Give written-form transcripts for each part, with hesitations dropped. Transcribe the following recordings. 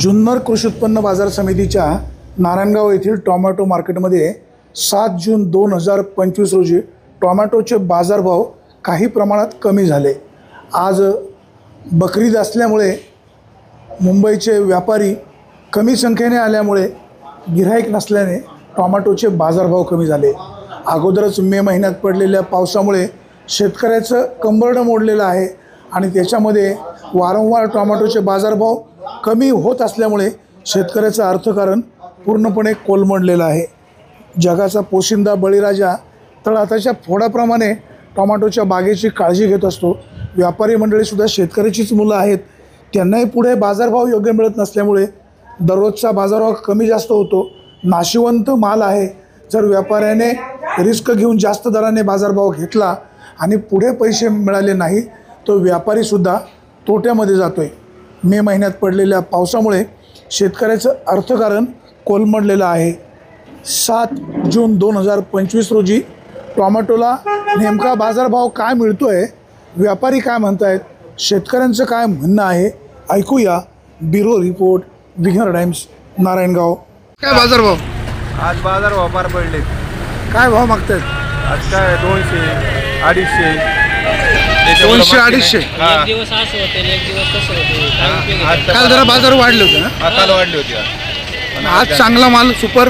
जुन्नर कृषी उत्पन्न बाजार समितीच्या नारायणगाव येथील टोमॅटो मार्केटमध्ये 7 जून 2025 रोजी टोमॅटोचे बाजारभाव काही प्रमाणात कमी झाले। आज बकरीद असल्यामुळे मुंबईचे व्यापारी कमी संख्येने आल्यामुळे गिऱ्हाईक नसल्याने टोमॅटोचे बाजारभाव कमी झाले। अगोदरच मे महिन्यात पडलेल्या पावसामुळे शेतकऱ्याचं कंबरडं मोडलेलं आहे आणि त्याच्यामध्ये वारंवार टोमॅटोचे बाजारभाव कमी होत असल्यामुळे शेतकऱ्याचं अर्थकारण पूर्णपणे कोलमडलेलं आहे। जगाचा पोशिंदा बळीराजा तळहाताच्या फोडाप्रमाणे टोमॅटोच्या बागेची काळजी घेत असतो। व्यापारी मंडळीसुद्धा शेतकऱ्याचीच मुलं आहेत, त्यांनाही पुढे बाजारभाव योग्य मिळत नसल्यामुळे दररोजचा बाजारभाव कमी जास्त होतो। नाशिवंत माल आहे, जर व्यापाऱ्याने रिस्क घेऊन जास्त दराने बाजारभाव घेतला आणि पुढे पैसे मिळाले नाही तो व्यापारीसुद्धा तोट्यामध्ये जातोय। मे महिन्यात पडलेल्या पावसामुळे शेतकऱ्याचं अर्थकारण कोलमडलेलं आहे। 7 जून 2025 रोजी टोमॅटोला नेमका बाजारभाव काय मिळतोय, व्यापारी काय म्हणतायत, शेतकऱ्यांचं काय म्हणणं आहे, ऐकूया। Bureau report, Vighnar Times, Narayangaon. काय बाजारभाव? आज बाजारभाव पार पडले। काय भाव मागतायत? आज काय 200, 250, 200, 250। एक दिवस असं होते, एक दिवस तसं होते। काल जरा बाजार वाढले होते ना? काल वाढली होती। आज चांगला माल सुपर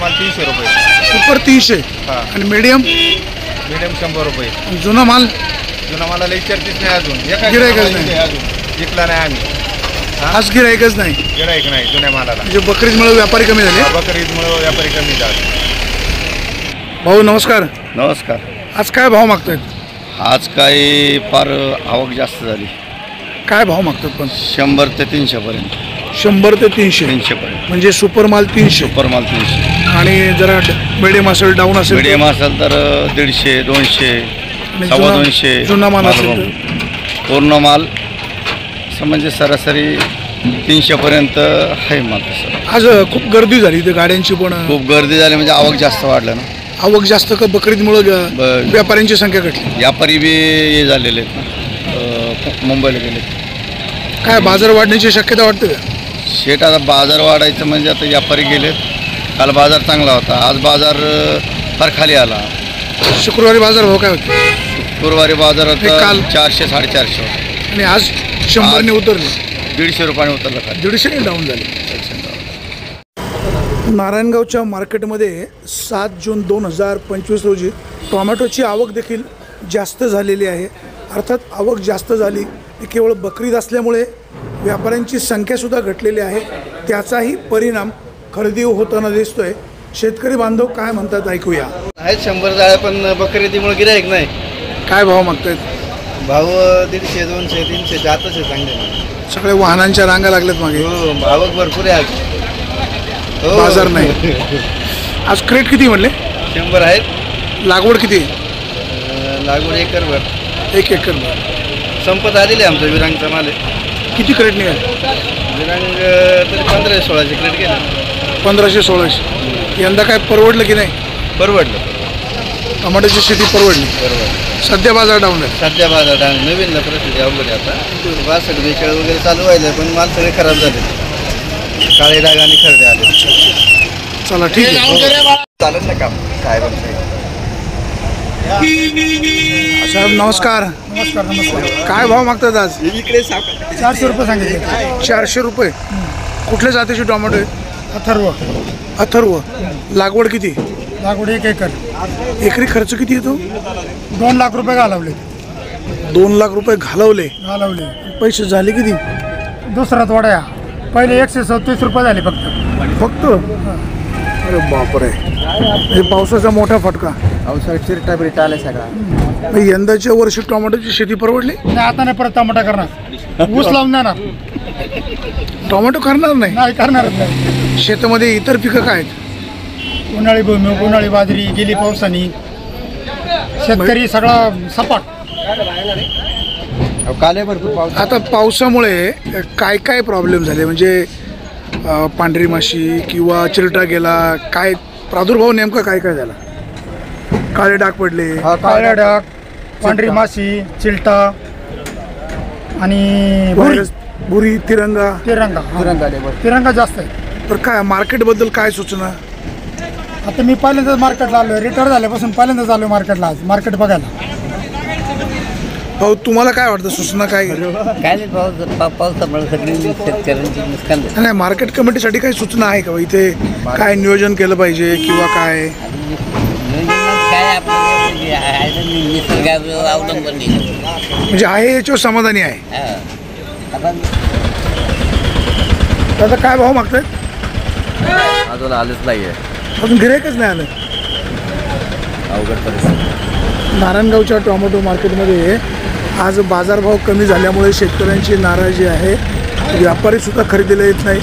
माल 300 रुपये, सुपर 300 आणि मीडियम 100 रुपये। जुना माल मालाला विचारतीच नाही अजून, गिऱ्हाईकच नाही अजून विकला नाही आम्ही। आज गिऱ्हाईकच नाही, गिऱ्हाईक नाही जुन्या मालाला। म्हणजे बकरीदमुळे व्यापारी कमी झाले। बकरीदमुळे व्यापारी कमी झाले। भाऊ नमस्कार। नमस्कार। आज काय भाव मागतायत? आज काही फार आवक जास्त झाली। काय भाव मागतात पण? 100 ते 300 पर्यंत। 100 ते 300 पर्यंत म्हणजे सुपर माल 300, सुपर माल 300 आणि जरा मीडियम असेल, डाऊन असेल, मीडियम असेल तर 150, 200, आणि 250। जुना माल असेल तर? पूर्ण माल असं म्हणजे सरासरी 300 पर्यंत आहे माल तसं। आज खूप गर्दी झाली इथे गाड्यांची पण, खूप गर्दी झाली म्हणजे आवक जास्त वाढलं ना। आवक जास्त का बकरीदमुळे व्यापाऱ्यांची संख्या घटली? व्यापारी बी हे झालेले आहेत ना, मुंबईला गेले। काय बाजार वाढण्याची शक्यता वाटते का? शेट आता बाजार वाढायचं म्हणजे आता व्यापारी गेलेत। काल बाजार चांगला होता, आज बाजार फार खाली आला। शुक्रवारी बाजार भाव काय होते? शुक्रवारी बाजारात काल 400, 450 होता आणि आज 100 ने उतरले, 150 रुपयाने उतरलं खाली, 150 ने डाऊन झाले। नारायणगावच्या मार्केटमध्ये 7 जून 2025 रोजी टोमॅटोची आवक देखील जास्त झालेली आहे। अर्थात आवक जास्त झाली केवळ बकरीद असल्यामुळे व्यापाऱ्यांची संख्यासुद्धा घटलेली आहे, त्याचाही परिणाम खरेदी होताना दिसतोय। शेतकरी बांधव काय म्हणतात ऐकूया। आहेत 100 जाळ्या, पण बकरीदीमुळे गिऱ्हाईक नाही। काय भाव मागतायत? भाव 150, 200, 300 जातच आहे चांगले। सगळे वाहनांच्या रांगा लागल्यात मागे, हो आवक भरपूर आहे आज। हो, बाजार नाही। आज क्रेट किती म्हणले? 100 आहेत। लागवड किती? लागवड एकरभर, 1 एकरभर। संपत आलेली आहे आमचं विरांगचा माल आहे। किती क्रेट निघाले? विरांग तरी 1500-1600 क्रेट गेले। 1500-1600। यंदा काय परवडलं की नाही? परवडलं। टमाट्याची शेती परवडली। सध्या बाजार डाऊन आहे। सध्या बाजार डाऊन, नवीन परिस्थिती अवघड आहे आता। 62, 42 वगैरे चालू व्हायला, पण माल सगळे खराब झाले, काळे डाग आणि खरडे आले। चला ठीक आहे, चालेल ना काम साहेबांचं। साहेब नमस्कार। नमस्कार नमस्कार। काय भाव मागतात आज? इकडे 400 रुपये सांगितले। 400 रुपये। कुठल्या जातीची टोमॅटो आहे? अथर्व। लागवड किती? लागवड 1 एकर। एकरी खर्च किती येतो? 2 लाख रुपये घालवले। 2 लाख रुपये घालवले? पैसे झाले किती? दुसरा तोडा पहिले 137 रुपये झाले फक्त। अरे बापरे, हे पावसाचा मोठा फटका। चिरटा बिरटा आला सगळा। यंदाच्या वर्षी टोमॅटोची शेती परवडली नाही, आता नाही परत टमाटा करणार, ऊस लावून देणार। टोमॅटो करणार नाही, करणारच नाही। शेतामध्ये इतर पिकं काय आहेत? उन्हाळी भुईमूग, उन्हाळी बाजरी, गेली पावसाने शेतकरी सगळा सपाट। काले भरपूर पाऊस। आता पावसामुळे काय काय प्रॉब्लेम झाले, म्हणजे पांढरी माशी किंवा चिरटा गेला, काय प्रादुर्भाव नेमका काय काय झाला? काळे डाग पडले? काळ्या डाग, पांढरी माशी, चिलटा आणि भुरी तिरंगा तिरंगा जास्त आहे. तर काय मार्केटबद्दल काय सूचना? आता मी पहिल्यांदाच मार्केटला आलो, रिटायर झाल्यापासून पहिल्यांदाच आलो मार्केटला, आज मार्केट बघायला. भाऊ तुम्हाला काय वाटतं, सूचना काय? काय नाही पावसामुळे सगळी शेतकऱ्यांची नुकसान झालं. नाही, मार्केट कमिटीसाठी काही सूचना आहे का? इथे काय नियोजन केलं पाहिजे किंवा काय? काय आपलं निसर्गावर अवलंबून नाही. म्हणजे आहे याच्यावर समाधानी आहे. आपण त्याचा काय भाव मागतायत? अजून आलेच नाही आहे, अजून गिऱ्हाईकच नाही आलं. अवघड परिस्थिती. नारायणगावच्या टोमॅटो मार्केटमध्ये आज बाजारभाव कमी झाल्यामुळे शेतकऱ्यांची नाराजी आहे. व्यापारीसुद्धा खरेदीला येत नाही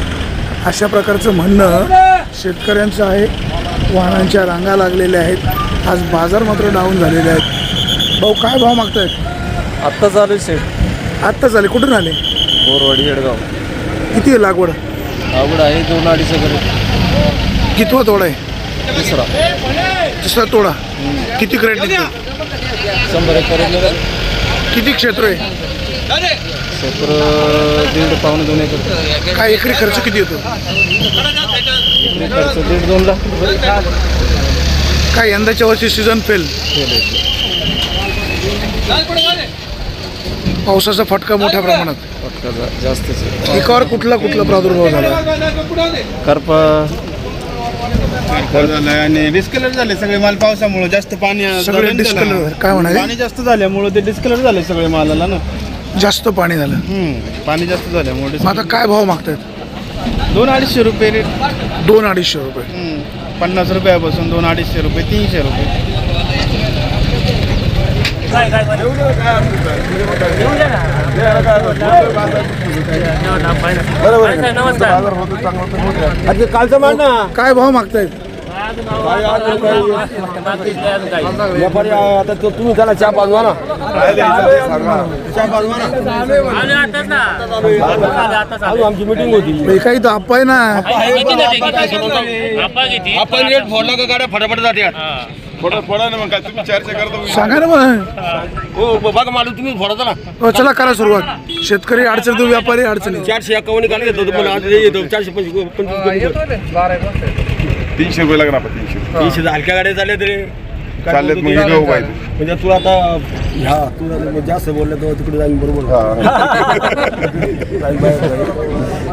अशा प्रकारचं म्हणणं शेतकऱ्यांचं आहे. वाहनांच्या रांगा लागलेल्या आहेत. आज बाजार मात्र डाऊन झालेले आहेत. भाऊ काय भाव मागतायत? आत्ता चालू सेट आत्ताच आले. कुठून आले? बोरवाडी येडगाव. किती आहे लागवड? अवघड आहे, 2-2.5 एकर. कितवा तोडा आहे? तिसरा तोडा. किती क्रेट निघते? 100 एकर. किती क्षेत्र आहे? क्षेत्र 1.5-2 एकर. काय एकरी खर्च किती येतो? खर्च 1.5-2 लाख रुपये. काय यंदाच्या वर्षी सीझन फेल? पावसाचा फटका मोठ्या प्रमाणात. जास्तच आहे. पिकावर कुठला प्रादुर्भाव झाला? करपा झालं आणि डिस्कलर झाले सगळे माल पावसामुळे. जास्त पाणी सगळे डिस्कलर. काय म्हणाले? पाणी जास्त झाल्यामुळे ते डिस्कलर झाले सगळे मालाला ना. जास्त पाणी झालं. पाणी जास्त झाल्यामुळे मग आता काय भाव मागतायत? 200-250 रुपये रेट. 200-250 रुपये. 50 रुपयापासून 200-250 रुपये, 300 रुपये. कालचं मान ना काय भाव मागतायत? व्यापारी आता तुम्ही त्याला चहा पाजवा ना. आमची मिटिंग होती. काही तर अप्पा आहे ना. आपण रेट फोडला का गाड्या फटाफट जाते. फोडा ना मग काय तुम्ही चर्चा करता. सांगा ना मग. हो बघा मालू तुम्ही फोडाचा ना. हो, चला करा सुरुवात. शेतकरी अडचण, व्यापारी अडचणी. 451 काढले येतो तुम्हाला. आज येतो 425. 300 रुपये लागणार. 300 300 हलक्या गाड्या चालल्या तरी चाललेत. मग हे गहू पाहिजे. म्हणजे तू आता ह्या तू जास्त बोललं तर तिकडे जाईन बरोबर.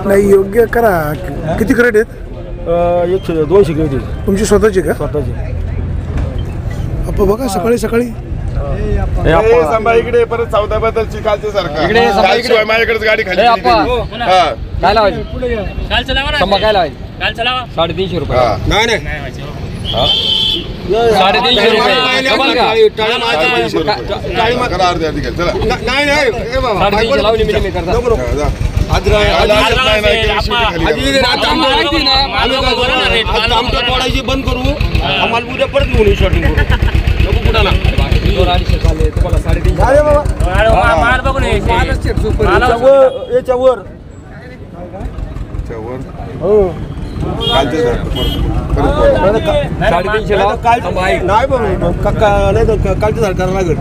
नाही, योग्य करा. किती क्रेट आहेत? 100-200 किलो तुमची स्वतःची का? स्वतःची. अप्पा बघा सकाळी सकाळी. इकडे परत चौदा बद्दलची कालच्या सारखं माझ्याकडेच गाडी खाली. काय लावायची? काय लावायची? 350 रुपये. नाही नाही 350 रुपये. तोडायची बंद करू. आम्हाला उद्या परत घेऊन शॉटिंग करू. नको कुठं ना. 250 चालले तुम्हाला 350. माल बघून याच्यावर नाही बघ कालच्या सारखं लागेल.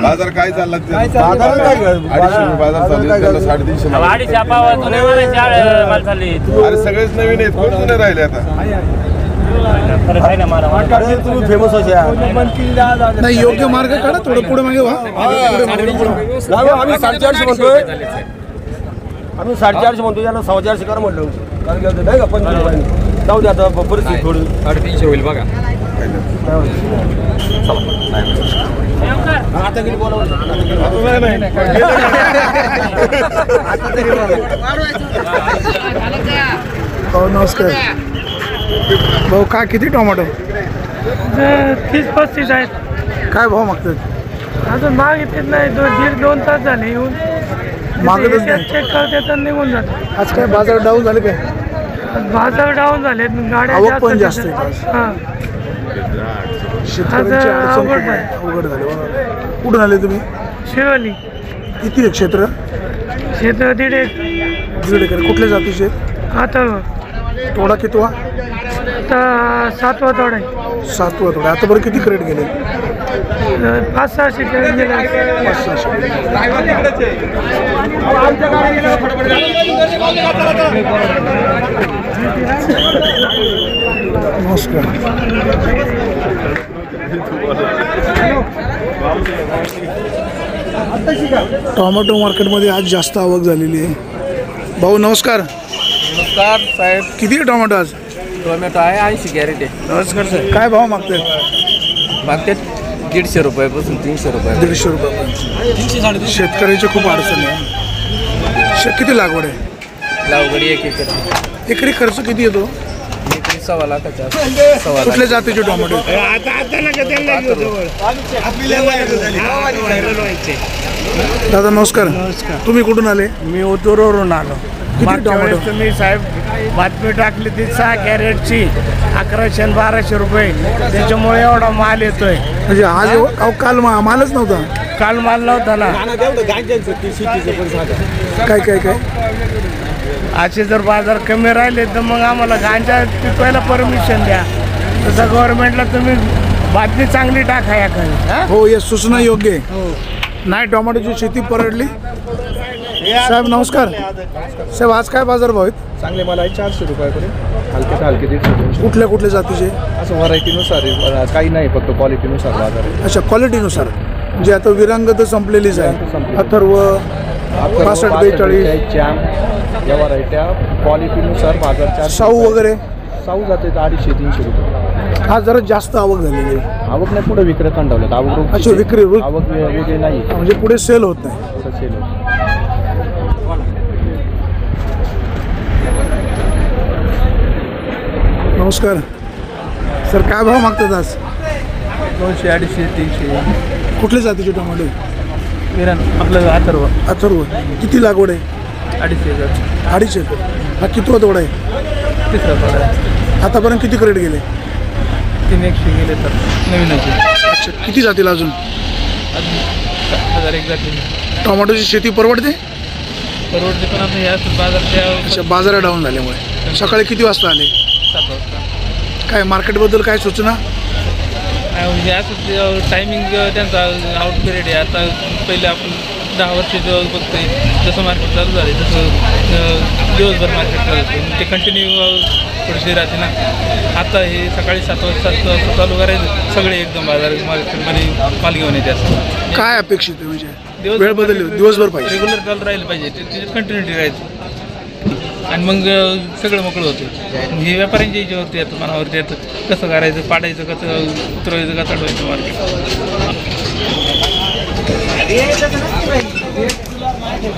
बाजार काय चालला? बाजार बाजार चालू. 350. अरे सगळेच नवीन आहेत. कोण जुने राहिले आता? तुम्ही फेमस असे. नाही, योग्य मार्ग काढा. थोडं पुढे मागे व्हा. आम्ही 450 म्हणतोय. आम्ही 450 म्हणतो. याला 450 करा म्हटलं. कारण नाही का 25 जाऊ दे आता परिस्थिती थोडी. 350 होईल बघा. आता गेली हो, नमस्कार भाऊ. काय किती टोमॅटो? 30-35 आहेत. काय भाव मागतात? अजून मागितलेच नाही. 1.5-2 तास झाले येऊन. मागतच नाही. चेक करते तर निघून जात. आज काय बाजार डाऊन झाले काय? बाजार डाऊन झाले. गाड्या आवक पण जास्त आहे आज. हां. शेतकऱ्यांची आज अडचण अवघड खूप आहे. आहे. अवघड झाले बघा. कुठून आले तुम्ही? शिवली किती आहे क्षेत्र? क्षेत्र 1.5 दीड एकर. कुठल्या जातीचे? आता तोडा कितवा? आता 7वा तोडा आहे. 7वा तोडा. आता बरं किती क्रेट गेले? 500-600 कॅरेट गेले. 500-600. नमस्कार. टोमॅटो मार्केटमध्ये आज जास्त आवक झालेली आहे. भाऊ नमस्कार. नमस्कार साहेब. किती आहे टोमॅटो आज? टोमॅटो आहे 80 कॅरेट आहे. नमस्कार सर. काय भाव मागतात? मागतात 150 रुपयापासून 300 रुपये. 150 रुपये. शेतकऱ्याची खूप अडचण आहे. किती लागवड आहे? लावगडी 1 एकर. एकरी खर्च किती येतो? एकरी 1.25 लाखाच्या आसपास. 1.25 लाख. कुठल्या जातीचे टोमॅटो? दादा नमस्कार. तुम्ही कुठून आले? मी ओतूरवरून आलो. मागच्या टोमॅटो? वेळेस तुम्ही साहेब बातमी टाकली ती 6 कॅरेटची 1100 आणि 1200 रुपये, त्याच्यामुळे एवढा माल येतोय. म्हणजे आज काल मालच नव्हता. काल माल नव्हता ना. काय काय काय असे जर बाजार कमी राहिले तर मग आम्हाला गांजा पिकवायला परमिशन द्या. तसं गव्हर्नमेंटला तुम्ही बातमी चांगली टाका याकडे. हो या सूचना योग्य आहे. नाही टोमॅटोची शेती परवडली. साहेब नमस्कार. साहेब आज काय बाजार भाव आहेत? चांगले मला आहे 400 रुपयापर्यंत, हलके हलके 150. कुठल्या कुठल्या जातीचे? असं व्हरायटीनुसार आहे, काही नाही, फक्त क्वालिटीनुसार बाजार आहे. अच्छा क्वालिटीनुसार. म्हणजे आता विरांगत संपलेलीच आहे. अथर्व 65-42 चॅम्प या व्हरायट्या क्वालिटीनुसार बाजार 400. साऊ वगैरे साऊ जाते 250-300 रुपये. आज जरा जास्त आवक झालेली आहे. आवक नाही, पुढे विक्री थंडवल्यात. आवक अच्छा विक्री आवक वेगळी नाही, म्हणजे पुढे सेल होत नाही. पुढे सेल होतं. नमस्कार सर. काय भाव मागतात आज? 200, 250, 300. कुठल्या जातीचे टोमॅटो? विरान आपलं अथर्व अथर्व. किती लागवड आहे? 250 एकर. 2.5 एकर. हा कितवा तोडा आहे? 3रा तोडा आहे. आतापर्यंत किती क्रेट गेले? 300 गेले तर नवीन होते. अच्छा किती जातील अजून? 1000 एक जातील. टोमॅटोची शेती परवडते? परवडते पण आता ह्या बाजारच्या अच्छा बाजारात डाऊन झाल्यामुळे. सकाळी किती वाजता आले? 7 वाजता. काय मार्केटबद्दल काय सूचना? म्हणजे असं टायमिंग त्यांचा आउट पिरियड आहे. आता पहिले आपण 10 वर्ष बघतोय जसं मार्केट चालू झालं तसं दिवसभर मार्केट चालू ते कंटिन्यू थोडीशी राहते ना. आता हे सकाळी 7 वाजता चालू करायचं सगळे एकदम बाजार मार्केटमध्ये माल घेऊन येते. असं काय अपेक्षित आहे? म्हणजे वेळ बदलली दिवसभर पाहिजे. रेग्युलर चालू राहिलं पाहिजे, त्याच्यात कंटिन्युटी राहायची आणि मग सगळं मोकळं होतं. हे व्यापाऱ्यांच्या याच्यावरती येतं, मनावरती येतं कसं करायचं, पाडायचं कसं, उतरवायचं का चढवायचं मार्केट.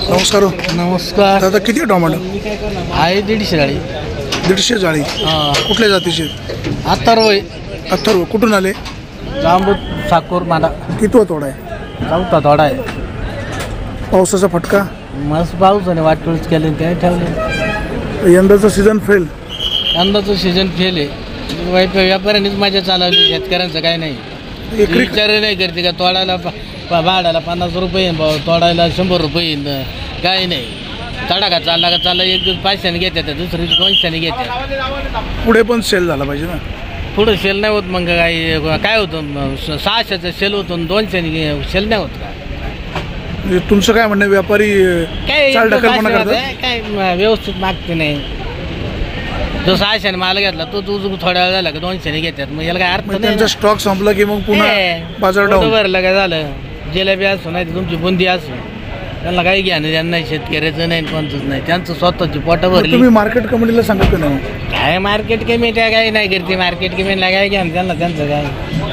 नमस्कार. नमस्कार. दादा किती आहे टोमॅटो? आहे 150 जाळी. 150 जाळी. कुठल्या जातीचे? अथर्व अथर्व. कुठून आले? जांबूत साकोर माडा. कितवा तोडा आहे? 4था तोडा आहे. पावसाचा फटका? मस्त पाऊस आणि वाटोळीच केले काय ठेवले. यंदाचा सीझन फेल. यंदाचं सीझन फेल आहे. वाईट व्यापाऱ्यांनीच मजा चालवली, शेतकऱ्यांचं काय नाही. एकरी विचार नाही करते का तोडायला भाड्याला 50 रुपये येईन भाऊ, तोडायला 100 रुपये येईन. काय नाही. तडा का चालला 1 दिवस 500ने घेतात, दुसऱ्या दिवशी 200ने घेतात. पुढे पण सेल झाला पाहिजे ना. पुढं सेल नाही होत. मग काय होतं 600चं सेल होतं, 200ने सेल नाही होत का? म्हणजे तुमचं काय म्हणणं? व्यापारी काय चाल ढकलपणा करतात? काय व्यवस्थित मागते नाही. जो 600ने माल घेतला तो थोड्या वेळ झाला का 200ने घेतात. मग याला काय अर्थ नाही. त्यांचा स्टॉक संपला की मग पुन्हा बाजार डाऊन. भरलं काय झालं, जिलेबी असो नाही तुमची बुंदी असो, त्यांना काही घ्या नाही. त्यांना शेतकऱ्याचं नाही कोणतंच नाही. त्यांचं स्वतःची पोटं भरली. तुम्ही मार्केट कमिटीला सांगत नाही? काय मार्केट कमिटी काही नाही करते. मार्केट कमिटीला काय घ्या त्यांना, त्यांचं काय.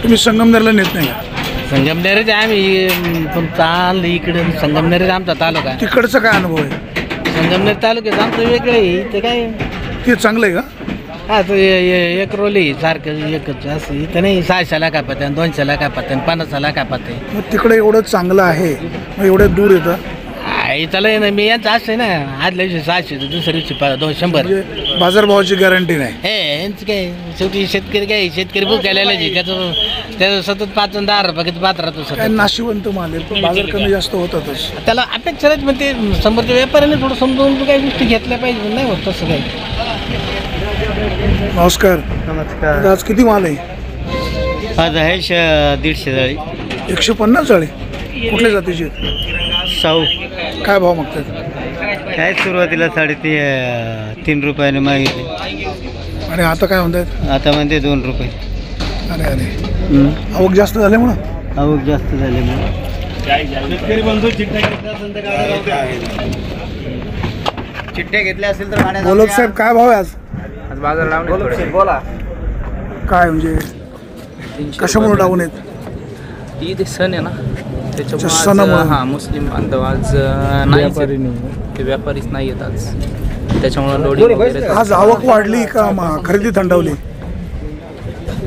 तुम्ही संगमनेरला नेत नाही का? संगमनेरच आम्ही तुमचा आणलं इकडे. संगमनेरच आमचा तालुका. तिकडचा काय अनुभव आहे? संगमनेर तालुक्यात आमचं वेगळं आहे. इथं काय ते चांगलं आहे का? हा तर एक रोल आहे सारखं एकच. असं इथं नाही 600ला कापात आहे, 200ला कापात आहे, 50ला कापात आहे. मग तिकडे एवढं चांगलं आहे, मग एवढ्या दूर येतं? इथं ना मी यांचं असं ना, आदल्या दिवशी 600 दुसऱ्या दिवशी 200. म्हणजे बाजारभावाची गॅरंटी नाही. हे यांचं काय शेवटी शेतकरी काय, शेतकरी भुकायला त्याचं सतत 5 आणि 10 रुपये पात्र राहतो. काय सतत नाशिवंत माल आहे, पण बाजार कमी जास्त होतातच. त्याला अपेक्षा राहते. मग ते समोरच्या व्यापाऱ्याने थोडं समजून काही गोष्टी घेतल्या पाहिजे. नाही होत तसं काही. नमस्कार. नमस्कार. आज किती माल आहे? आज आहे 150 जाळी. 150 जाळी कुठल्या जातीची आहेत? शाहू काय भाव मागतात? काय सुरुवातीला 3.5 रुपयाने मागितले, आणि आता काय म्हणतात? आता म्हणते 2 रुपये. अरे अरे, आवक जास्त झाल्यामुळं? आवक जास्त झाल्यामुळे. चिठ्ठ्या घेतल्या असेल तर गोलब साहेब काय भाव आहे आज? बाजार लावून बोला. काय म्हणजे कशामुळे डाऊन आहेत? ईद सण आहे ना, त्याच्यामुळे सणामुळे? आज हां मुस्लिम बांधव आज नाही, ते व्यापारीच नाही येत आज, त्याच्यामुळे लोडिंग वगैरे. आज आवक वाढली का खरेदी थंडावली?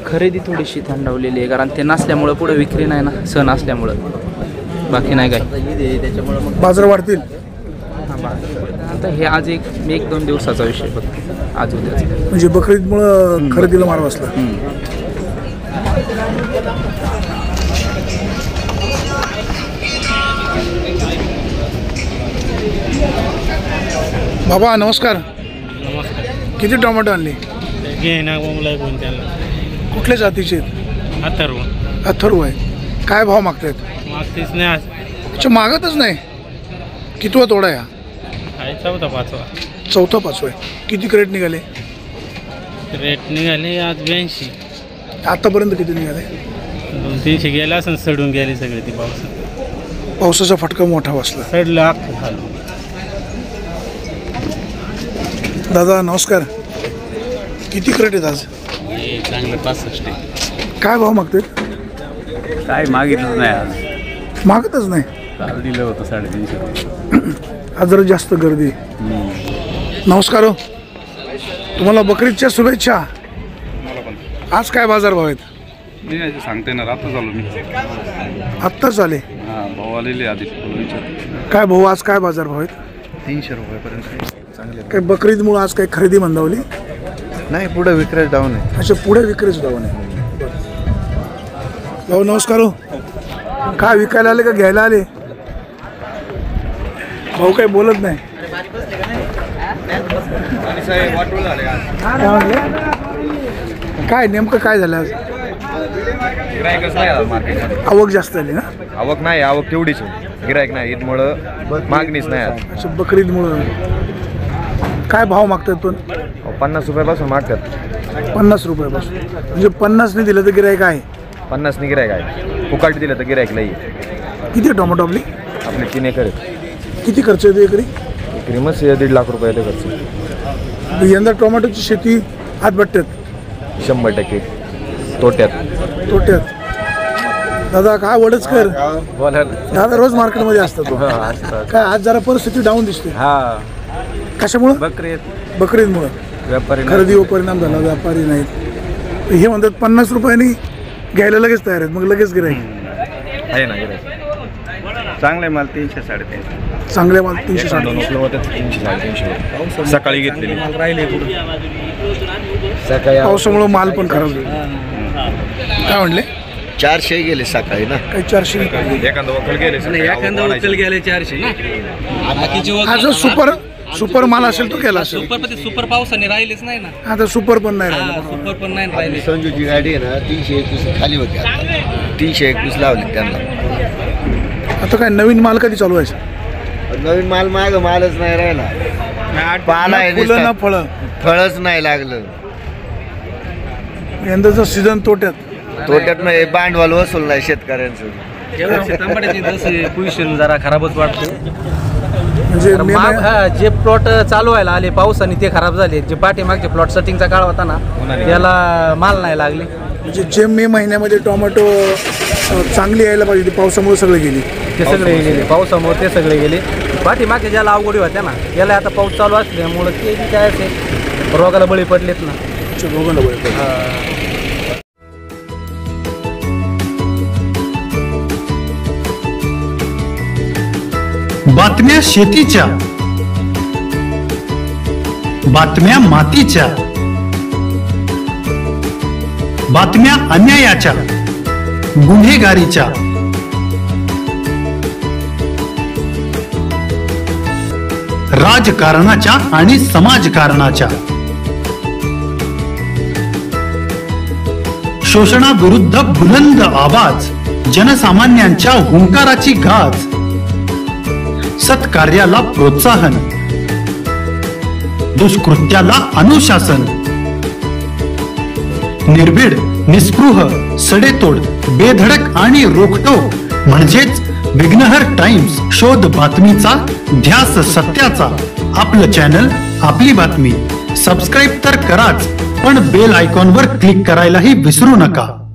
खरेदी थोडीशी थंडावलेली आहे, कारण ते नसल्यामुळं पुढे विक्री नाही ना, सण असल्यामुळं. बाकी नाही काय. बाजार वाढतील? आता हे आज एक 2 दिवसाचा विषय फक्त, आज उद्याच. म्हणजे बकरीदमुळं खरेदीला मार बसला. बाबा नमस्कार. किती टोमॅटो आणले? कुठल्या जातीचे आहेत? अथर्व आहे. काय भाव मागतायत? अच्छा, मागतच नाही. कितवा तोडा आहे? चौथा पाचवा. चौथा पाचवा आहे. किती क्रेट निघाले? रेट निघाले आज 82. आतापर्यंत किती निघाले? 200-300 गेला असं सडून गेले सगळे. ती पावसाचा फटका मोठा बसला. सडला. दादा नमस्कार. किती क्रेट आहेत आज? चांगलं 65. काय भाव मागतात? काय मागितलं नाही आज. मागतच नाही. काल दिलं होतं 350. आज जरा जास्त गर्दी. नमस्कार हो, तुम्हाला बकरीदच्या शुभेच्छा. आज काय बाजार भाव आहेत? मी सांगते ना, आता चालू मी. आत्ताच आले? भाऊ आलेले आधी. काय भाऊ आज काय बाजार भाव आहेत? 300 रुपयापर्यंत चांगले. काय बकरीदमुळे आज काही खरेदी मंदावली? नाही, पुढे विक्री डाऊन आहे. अच्छा, पुढे विक्रीच डाऊन आहे. भाऊ नमस्कार हो, काय विकायला आले का घ्यायला आले? भाऊ काही बोलत नाही. काय म्हटले? काय नेमकं काय झालं आज? गिरायकच नाही आज मार्केटमध्ये. आवक जास्त झाली ना? आवक नाही, आवक तेवढीच आहे. गिरायक नाही, ईदमुळं मागणीच नाही आज. अच्छा, बकरीदमुळं. काय भाव मागतात पण? 50 रुपयापासून मागतात. 50 रुपयापासून म्हणजे 50 दिलं तर गिरायक आहे? 50 गिरायक आहे. फुकाट दिलं तर गिरायक नाही. किती आहे टोमॅटो आपली? आपले 3 एकर आहेत. किती खर्च येतो एकरी? एकरी मग 1.5 लाख रुपये येते खर्च. यंदा टोमॅटोची शेती हातभट्ट्यात? 100% तोट्यात. तोट्यात. दादा काय वडच कर. बोला. दादा रोज मार्केटमध्ये असतात. काय आज जरा परिस्थिती डाऊन दिसते? कशामुळं? बकरीदमुळं. व्यापारी खरेदीवर परिणाम झाला, व्यापारी नाहीत. हे म्हणतात 50 रुपयांनी घ्यायला लगेच तयार आहेत, मग लगेच गिरायक आहे ना गिरायक. चांगले माल 300-350. चांगल्या माल 360. होते 300-350. सकाळी घेतलेली सकाळी. पावसामुळे माल पण खराब झाला. काय म्हणले? 400 गेले सकाळी ना. काही 400. एखादा वकल गेले. एखादा उचल गेले 400 ना. हा जो सुपर माल असेल तो केला असेल. सुपर पावसाने राहिलेच नाही ना. आता सुपर पण नाही राहिला. सुपर पण नाही राहिले. संजूची गाडी आहे ना 321 खाली होती. 321 लावली त्यांना. आता काय नवीन माल कधी चालू व्हायचा? नवीन माल मालच नाही राहिला. पाला आहे फुलं ना फळं. फळच नाही लागलं. यंदाचा सीझन तोट्यात. तोट्यात नाही, भांडवल वसूल नाही शेतकऱ्यांचं. पोझिशन जरा खराबच वाटतं. म्हणजे जे प्लॉट चालू व्हायला आले पावसाने ते खराब झाले. जे पाठीमागचे प्लॉट सेटिंगचा काळ होता ना, त्याला माल नाही लागले. म्हणजे जे मे महिन्यामध्ये टोमॅटो चांगली यायला पाहिजे, पावसामुळे सगळे गेली. ते सगळे गेले पावसामुळे. ते सगळे गेले. पाठीमागच्या ज्याला अवघडी होत्या ना, याला आता पाऊस चालू असल्यामुळे ते काय असेल रोगाला बळी पडलेत ना. रोगाला बळी पडले. बातम्या शेतीच्या, बातम्या मातीच्या, बातम्या अन्यायाच्या, गुन्हेगारीच्या, राजकारणाच्या आणि समाजकारणाच्या, शोषणाविरुद्ध बुलंद आवाज जनसामान्यांच्या हुंकाराची गाज, सत्कार्याला प्रोत्साहन, दुष्कृत्याला अनुशासन, निर्भीड, निस्पृह, सडेतोड, बेधडक आणि रोखटोक म्हणजेच विघ्नहर टाइम्स. शोध बातमीचा, ध्यास सत्याचा. आपलं चॅनल, आपली बातमी. सबस्क्राईब तर कराच, पण बेल आयकॉनवर क्लिक करायलाही विसरू नका.